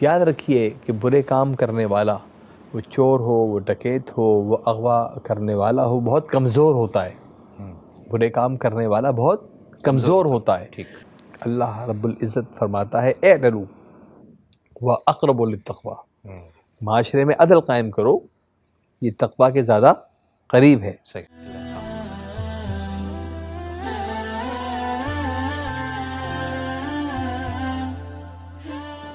یاد رکھیے کہ برے کام کرنے والا، وہ چور ہو، وہ ڈکیت ہو، وہ اغوا کرنے والا ہو، بہت کمزور ہوتا ہے. برے کام کرنے والا بہت کمزور ہوتا ہے. ٹھیک. اللہ رب العزت فرماتا ہے اعدلوا واقرب للتقوی، معاشرے میں عدل قائم کرو، یہ تقوی کے زیادہ قریب ہے. صحیح.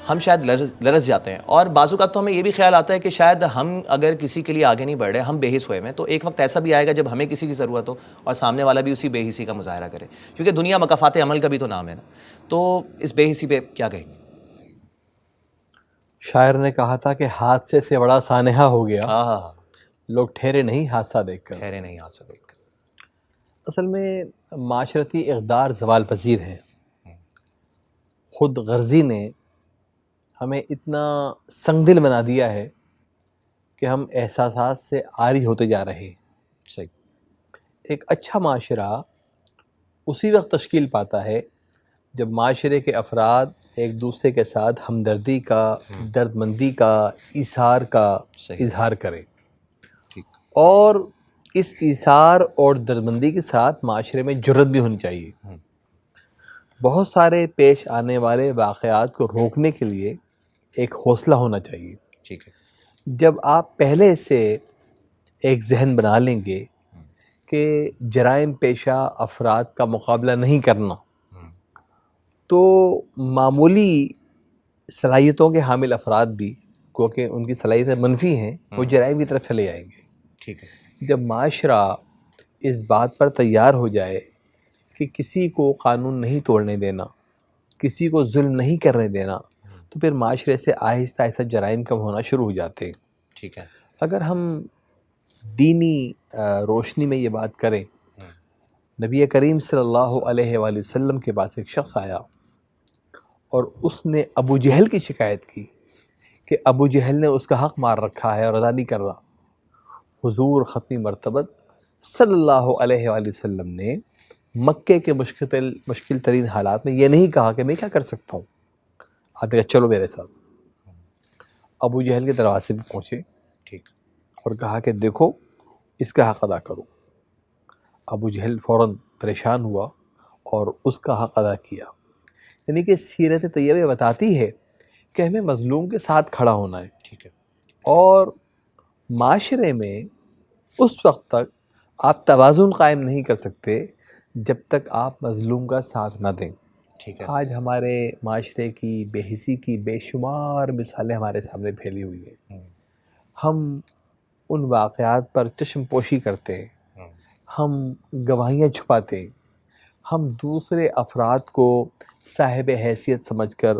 ہم شاید لرز جاتے ہیں، اور بعض اوقات تو ہمیں یہ بھی خیال آتا ہے کہ شاید ہم اگر کسی کے لیے آگے نہیں بڑھ رہے، ہم بے حس ہوئے ہیں، تو ایک وقت ایسا بھی آئے گا جب ہمیں کسی کی ضرورت ہو اور سامنے والا بھی اسی بے حسی کا مظاہرہ کرے، کیونکہ دنیا مکافات عمل کا بھی تو نام ہے نا. تو اس بے حسی پہ کیا کہیں؟ شاعر نے کہا تھا کہ حادثے سے بڑا سانحہ ہو گیا، ہاں، لوگ ٹھہرے نہیں حادثہ دیکھ کر. ٹھہرے نہیں ہاتھ سے دیکھ کر. اصل میں معاشرتی اقدار زوال پذیر ہے. خود غرضی نے ہمیں اتنا سنگ دل بنا دیا ہے کہ ہم احساسات سے عاری ہوتے جا رہے ہیں. صحیح. ایک اچھا معاشرہ اسی وقت تشکیل پاتا ہے جب معاشرے کے افراد ایک دوسرے کے ساتھ ہمدردی کا، درد مندی کا، ایثار کا اظہار کریں، اور اس ایثار اور درد مندی کے ساتھ معاشرے میں جرت بھی ہونی چاہیے. بہت سارے پیش آنے والے واقعات کو روکنے کے لیے ایک حوصلہ ہونا چاہیے. ٹھیک ہے. جب آپ پہلے سے ایک ذہن بنا لیں گے کہ جرائم پیشہ افراد کا مقابلہ نہیں کرنا، تو معمولی صلاحیتوں کے حامل افراد بھی، کیونکہ ان کی صلاحیتیں منفی ہیں، وہ جرائم کی طرف چلے جائیں گے. ٹھیک ہے. جب معاشرہ اس بات پر تیار ہو جائے کہ کسی کو قانون نہیں توڑنے دینا، کسی کو ظلم نہیں کرنے دینا، تو پھر معاشرے سے آہستہ آہستہ جرائم کم ہونا شروع ہو جاتے ہیں. ٹھیک ہے. اگر ہم دینی روشنی میں یہ بات کریں، نبی کریم صلی اللہ علیہ وآلہ وسلم کے پاس ایک شخص آیا اور اس نے ابو جہل کی شکایت کی کہ ابو جہل نے اس کا حق مار رکھا ہے اور ادا نہیں کر رہا. حضور ختم مرتبت صلی اللہ علیہ وآلہ وسلم نے مکے کے مشکل ترین حالات میں یہ نہیں کہا کہ میں کیا کر سکتا ہوں، آپ نے کہا چلو میرے ساتھ. ابو جہل کے دروازے پہ پہنچے ٹھیک. اور کہا کہ دیکھو اس کا حق ادا کرو. ابو جہل فوراً پریشان ہوا اور اس کا حق ادا کیا. یعنی کہ سیرت طیبہ بتاتی ہے کہ ہمیں مظلوم کے ساتھ کھڑا ہونا ہے. ٹھیک ہے. اور معاشرے میں اس وقت تک آپ توازن قائم نہیں کر سکتے جب تک آپ مظلوم کا ساتھ نہ دیں. ٹھیک ہے. آج ہمارے معاشرے کی بے حسی کی بے شمار مثالیں ہمارے سامنے پھیلی ہوئی ہیں. ہم ان واقعات پر چشم پوشی کرتے ہیں، ہم گواہیاں چھپاتے ہیں، ہم دوسرے افراد کو صاحب حیثیت سمجھ کر،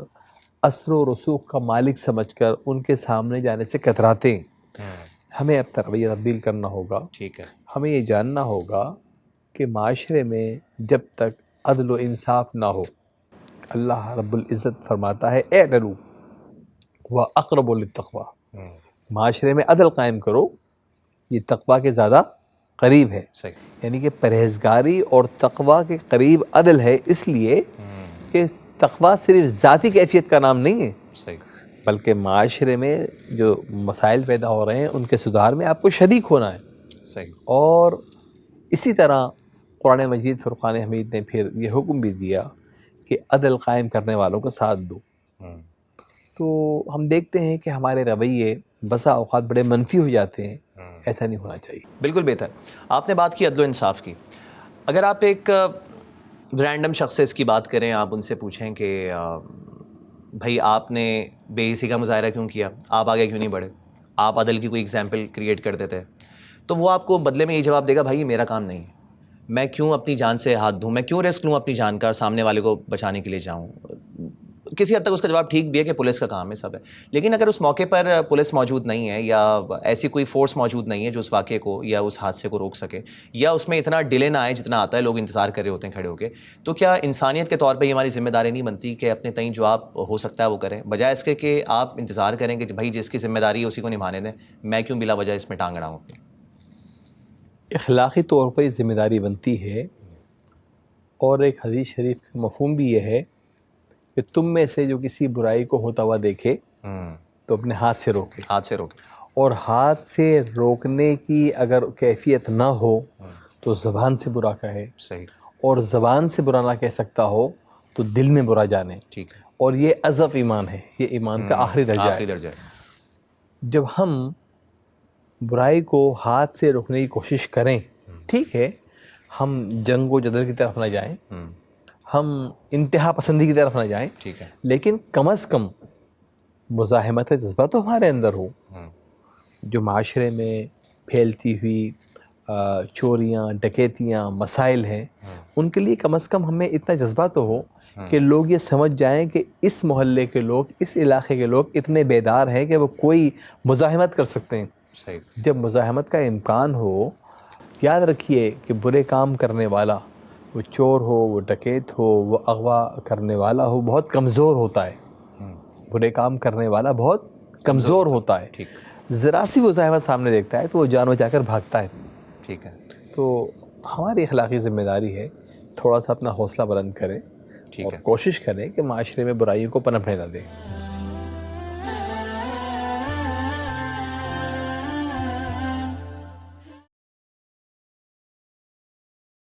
اثر و رسوخ کا مالک سمجھ کر ان کے سامنے جانے سے کتراتے ہیں. ہمیں اب رویہ تبدیل کرنا ہوگا. ٹھیک ہے. ہمیں یہ جاننا ہوگا کہ معاشرے میں جب تک عدل و انصاف نہ ہو، اللہ رب العزت فرماتا ہے اعدلوا واقرب للتقوی، معاشرے میں عدل قائم کرو، یہ تقوی کے زیادہ قریب ہے. صحیح. یعنی کہ پرہیزگاری اور تقوی کے قریب عدل ہے، اس لیے کہ تقوی صرف ذاتی کیفیت کا نام نہیں ہے، صحیح، بلکہ معاشرے میں جو مسائل پیدا ہو رہے ہیں ان کے سدھار میں آپ کو شریک ہونا ہے. صحیح. اور اسی طرح قرآن مجید فرقان حمید نے پھر یہ حکم بھی دیا کہ عدل قائم کرنے والوں کا ساتھ دو. تو ہم دیکھتے ہیں کہ ہمارے رویے بسا اوقات بڑے منفی ہو جاتے ہیں. ایسا نہیں ہونا چاہیے. بالکل بہتر. آپ نے بات کی عدل و انصاف کی. اگر آپ ایک رینڈم شخص سے اس کی بات کریں، آپ ان سے پوچھیں کہ بھائی آپ نے بے حسی کا مظاہرہ کیوں کیا، آپ آگے کیوں نہیں بڑھے، آپ عدل کی کوئی ایگزامپل کریٹ کر دیتے، تو وہ آپ کو بدلے میں یہ جواب دے گا بھائی یہ میرا کام نہیں ہے، میں کیوں اپنی جان سے ہاتھ دھوں، میں کیوں رسک لوں اپنی جان کا اور سامنے والے کو بچانے کے لیے جاؤں. کسی حد تک اس کا جواب ٹھیک بھی ہے کہ پولیس کا کام ہے، سب ہے. لیکن اگر اس موقع پر پولیس موجود نہیں ہے یا ایسی کوئی فورس موجود نہیں ہے جو اس واقعے کو یا اس حادثے کو روک سکے، یا اس میں اتنا ڈیلے نہ آئے جتنا آتا ہے، لوگ انتظار کر رہے ہوتے ہیں کھڑے ہو کے، تو کیا انسانیت کے طور پہ یہ ہماری ذمہ داری نہیں بنتی کہ اپنے تئیں جو آپ ہو سکتا ہے وہ کریں، بجائے اس کے کہ آپ انتظار کریں کہ بھائی جس کی ذمہ داری ہے اسی کو نبھانے دیں، میں کیوں بلا وجہ اس میں ٹانگ اڑاؤں اپنی. اخلاقی طور پر یہ ذمہ داری بنتی ہے، اور ایک حدیث شریف کا مفہوم بھی یہ ہے کہ تم میں سے جو کسی برائی کو ہوتا ہوا دیکھے تو اپنے ہاتھ سے روکے. ہاتھ سے روکے. اور ہاتھ سے روکنے کی اگر کیفیت نہ ہو تو زبان سے برا کہے. صحیح. اور زبان سے برا نہ کہہ سکتا ہو تو دل میں برا جانے. ٹھیک ہے. اور یہ اضعف ایمان ہے, یہ ایمان کا آخری درجہ آخری ہے. درجہ ہے. جب ہم برائی کو ہاتھ سے روکنے کی کوشش کریں, ٹھیک ہے, ہم جنگ و جدل کی طرف نہ جائیں, ہم انتہا پسندی کی طرف نہ جائیں, ٹھیک ہے. لیکن کم از کم مزاحمت کا جذبہ تو ہمارے اندر ہو. جو معاشرے میں پھیلتی ہوئی چوریاں, ڈکیتیاں, مسائل ہیں, ان کے لیے کم از کم ہمیں اتنا جذبہ تو ہو کہ لوگ یہ سمجھ جائیں کہ اس محلے کے لوگ, اس علاقے کے لوگ اتنے بیدار ہیں کہ وہ کوئی مزاحمت کر سکتے ہیں. صحیح. جب مزاحمت کا امکان ہو, یاد رکھیے کہ برے کام کرنے والا, وہ چور ہو, وہ ڈکیت ہو, وہ اغوا کرنے والا ہو, بہت کمزور ہوتا ہے. برے کام کرنے والا بہت کمزور ہوتا ہے. ٹھیک. ذرا سی مزاحمت سامنے دیکھتا ہے تو وہ جان بچا کر بھاگتا ہے. ٹھیک ہے. تو ہماری اخلاقی ذمہ داری ہے تھوڑا سا اپنا حوصلہ بلند کریں اور کوشش کریں کہ معاشرے میں برائیوں کو پنپنے نہ دیں.